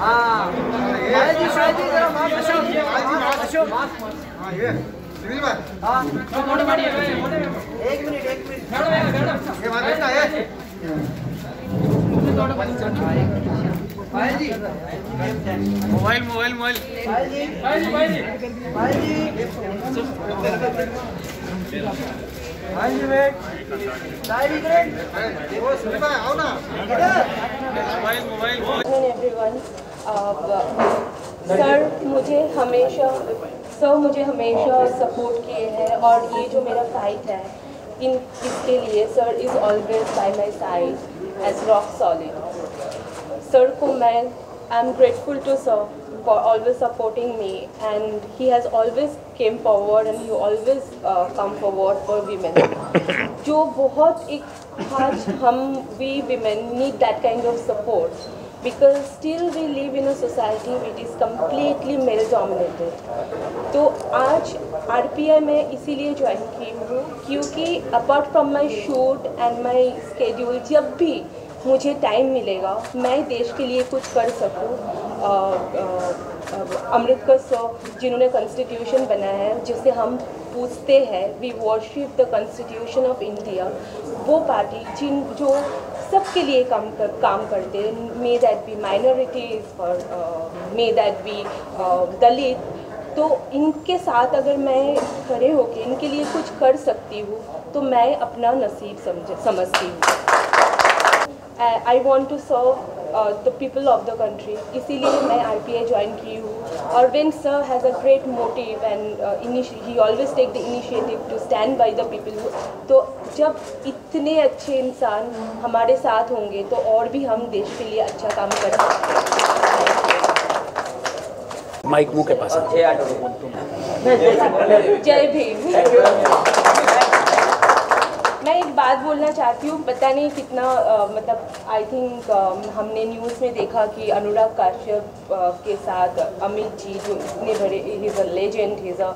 हाँ जी जरा अशोक हाँ ये सुनील भाई हाँ एक मिनट ये बात बैठना है जी मोबाइल एवरीवन सर मुझे हमेशा सपोर्ट किए हैं और ये जो मेरा फाइट है इसके लिए sir is always by my side as rock solid. Sir को मैं I am grateful to sir for always supporting me, and he has always came forward and he always come forward for women. जो बहुत एक आज we women need that kind of support because still we live in a society which is completely male dominated. तो आज RPI में इसीलिए join की हूँ क्योंकि apart from my shoot and my schedule जब भी मुझे टाइम मिलेगा मैं देश के लिए कुछ कर सकूं। अम्बेडकर सर जिन्होंने कॉन्स्टिट्यूशन बनाया है जिसे हम पूछते हैं we worship the constitution of India, वो पार्टी जो सबके लिए काम करते हैं, मे दैट बी माइनॉरिटीज़ और मे दैट बी दलित, तो इनके साथ अगर मैं खड़े होकर इनके लिए कुछ कर सकती हूँ तो मैं अपना नसीब समझती हूँ। I want to serve the people of the country, इसीलिए मैं RPI ज्वाइन की हूँ। और when sir has a great motive and he always take the initiative to stand by the people, तो जब इतने अच्छे इंसान हमारे साथ होंगे तो और भी हम देश के लिए अच्छा काम कर सकते हैं। माइक मुँह के पास। जय भीम। मैं एक बात बोलना चाहती हूँ, पता नहीं कितना मतलब आई थिंक हमने न्यूज़ में देखा कि अनुराग कश्यप के साथ अमित जी जो इतने बड़े he is a legend, he is a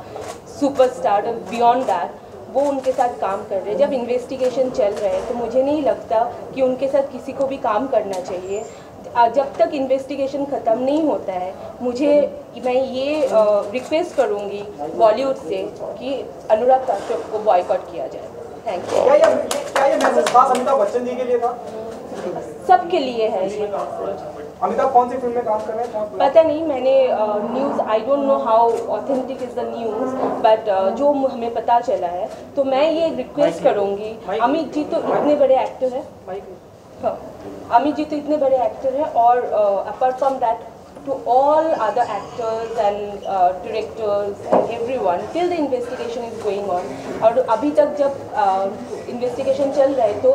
superstar, beyond that वो उनके साथ काम कर रहे हैं। जब इन्वेस्टिगेशन चल रहा है तो मुझे नहीं लगता कि उनके साथ किसी को भी काम करना चाहिए जब तक इन्वेस्टिगेशन ख़त्म नहीं होता है। मैं ये रिक्वेस्ट करूँगी बॉलीवुड से कि अनुराग कश्यप को बॉयकॉट किया जाए। Thank you. क्या ये मैसेज खास अमिताभ बच्चन जी के लिए था? सबके लिए है ये मैसेज। अमिताभ कौन सी फिल्म में काम कर रहे हैं? पता नहीं, मैंने news I don't know how authentic is the news, but जो हमें पता चला है तो मैं ये रिक्वेस्ट करूँगी, अमित जी तो इतने बड़े एक्टर हैं, हाँ अमित जी तो इतने बड़े एक्टर हैं, और apart from that to all other actors and directors and everyone till the investigation is going on, और अभी तक जब इन्वेस्टिगेशन चल रहा है तो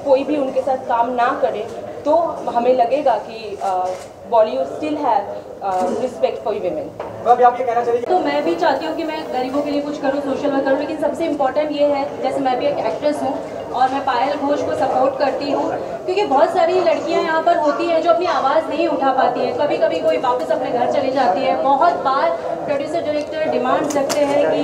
कोई भी उनके साथ काम ना करे तो हमें लगेगा कि Bollywood still have respect for women. आप ये कहना चाहिए? तो मैं भी चाहती हूँ कि मैं गरीबों के लिए कुछ करूँ, सोशल वर्क करूँ, लेकिन सबसे इम्पोर्टेंट ये है, जैसे मैं भी एक एक्ट्रेस हूँ और मैं पायल घोष को सपोर्ट करती हूँ, क्योंकि बहुत सारी लड़कियाँ यहाँ पर होती हैं जो अपनी आवाज़ नहीं उठा पाती हैं। कभी कभी कोई वापस अपने घर चली जाती है। बहुत बार प्रोड्यूसर डायरेक्टर डिमांड रखते हैं कि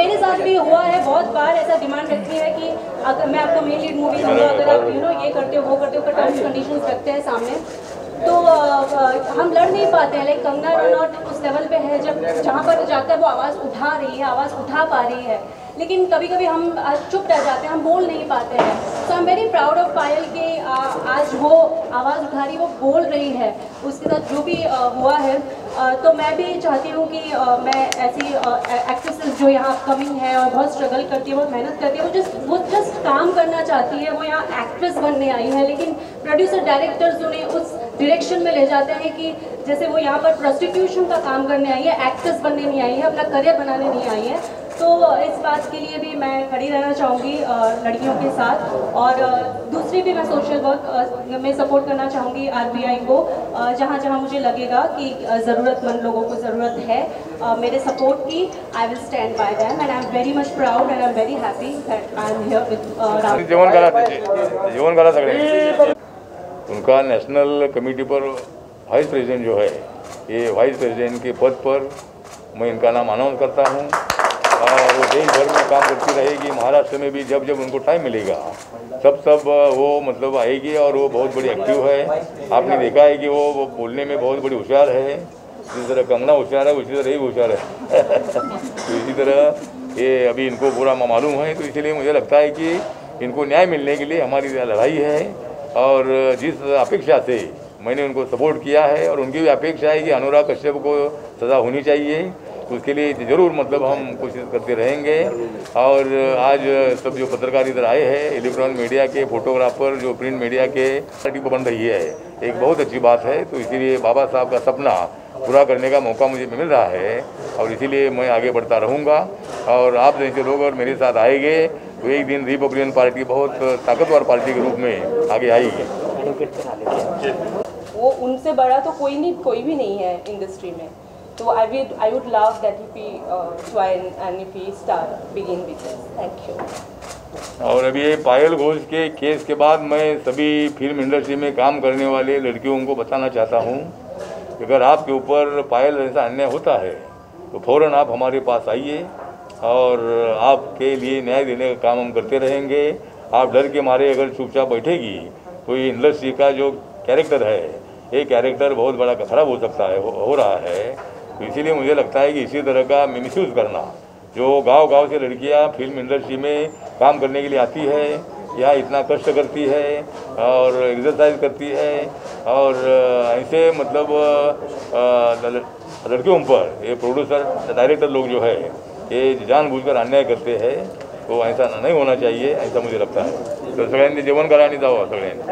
मेरे साथ भी हुआ है, बहुत बार ऐसा डिमांड रखती है कि अगर मैं आपको मेन लीड मूवी दूँगा, अगर आप ये करते हो वो करते हो, टर्म्स कंडीशंस रखते हैं सामने, तो हम लड़ नहीं पाते हैं। लाइक कंगना रनौत उस लेवल पे है जहाँ पर जाकर वो आवाज़ उठा रही है, आवाज़ उठा पा रही है, लेकिन कभी कभी हम चुप रह जाते हैं, हम बोल नहीं पाते हैं। So I am very proud of Payal कि आज वो आवाज़ उठा रही, वो बोल रही है, उसके साथ जो भी हुआ है। तो मैं भी चाहती हूँ कि मैं ऐसी एक्ट्रेसेस जो यहाँ अपकमिंग है और बहुत स्ट्रगल करती है, बहुत मेहनत करती है, वो जस्ट काम करना चाहती है, वो यहाँ एक्ट्रेस बनने आई है, लेकिन प्रोड्यूसर डायरेक्टर्स उन्हें उस डायरेक्शन में ले जाते हैं कि जैसे वो यहाँ पर प्रोस्टिट्यूशन का काम करने आई है, एक्ट्रेस बनने नहीं आई है, अपना करियर बनाने नहीं आई है। तो इस बात के लिए भी मैं खड़ी रहना चाहूँगी लड़कियों के साथ, और दूसरी भी मैं सोशल वर्क में सपोर्ट करना चाहूँगी RPI को, जहाँ जहाँ मुझे लगेगा कि ज़रूरतमंद लोगों को ज़रूरत है मेरे सपोर्ट की। I will stand by them and I am very much proud and I am very happy that I am here with जेवण करा सगळे उनका नेशनल कमेटी पर वाइस प्रेसिडेंट जो है, ये वाइस प्रेसिडेंट के पद पर मैं इनका नाम अनाउंस करता हूँ। और वो देश भर में काम करती रहेगी। महाराष्ट्र में भी जब जब उनको टाइम मिलेगा सब वो मतलब आएगी और वो बहुत बड़ी एक्टिव है। आपने देखा है कि वो बोलने में बहुत बड़ी होशियार है। जिस तरह कंगना होशियार है उसी तरह ही होशियार है तो इसी तरह ये अभी इनको पूरा मालूम है। तो इसलिए मुझे लगता है कि इनको न्याय मिलने के लिए हमारी लड़ाई है और जिस अपेक्षा से मैंने उनको सपोर्ट किया है और उनकी भी अपेक्षा है कि अनुराग कश्यप को सज़ा होनी चाहिए, उसके लिए ज़रूर मतलब हम कोशिश करते रहेंगे। और आज सब जो पत्रकार इधर आए हैं, इलेक्ट्रॉनिक मीडिया के फोटोग्राफर, जो प्रिंट मीडिया के पार्टी को बन रही है, एक बहुत अच्छी बात है। तो इसीलिए बाबा साहब का सपना पूरा करने का मौका मुझे मिल रहा है और इसीलिए मैं आगे बढ़ता रहूँगा। और आप जैसे लोग और मेरे साथ आएंगे तो एक दिन रिपब्लिकन पार्टी बहुत ताकतवर पार्टी के रूप में आगे आएगी। वो उनसे बड़ा तो कोई भी नहीं है इंडस्ट्री में। तो I would love that if he join and if he begin with this. Thank you. और अभी ये पायल घोष के केस के बाद मैं सभी फिल्म इंडस्ट्री में काम करने वाले लड़कियों को बताना चाहता हूँ कि अगर आपके ऊपर पायल ऐसा अन्याय होता है तो फ़ौरन आप हमारे पास आइए और आपके लिए न्याय देने का काम हम करते रहेंगे। आप डर के मारे अगर चुपचाप बैठेगी तो ये इंडस्ट्री का जो कैरेक्टर है, ये कैरेक्टर बहुत बड़ा खराब हो सकता है, हो रहा है। तो इसीलिए मुझे लगता है कि इसी तरह का मिसयूज़ करना, जो गांव-गांव से लड़कियां फिल्म इंडस्ट्री में काम करने के लिए आती है, यहाँ इतना कष्ट करती है और एक्सरसाइज करती है और ऐसे मतलब लड़कियों पर ये प्रोड्यूसर डायरेक्टर लोग जो है ये जानबूझकर अन्याय करते हैं, तो ऐसा नहीं होना चाहिए, ऐसा मुझे लगता है। तो सगळ्यांनी जेवण करा आणि जावं सगळ्यांनी।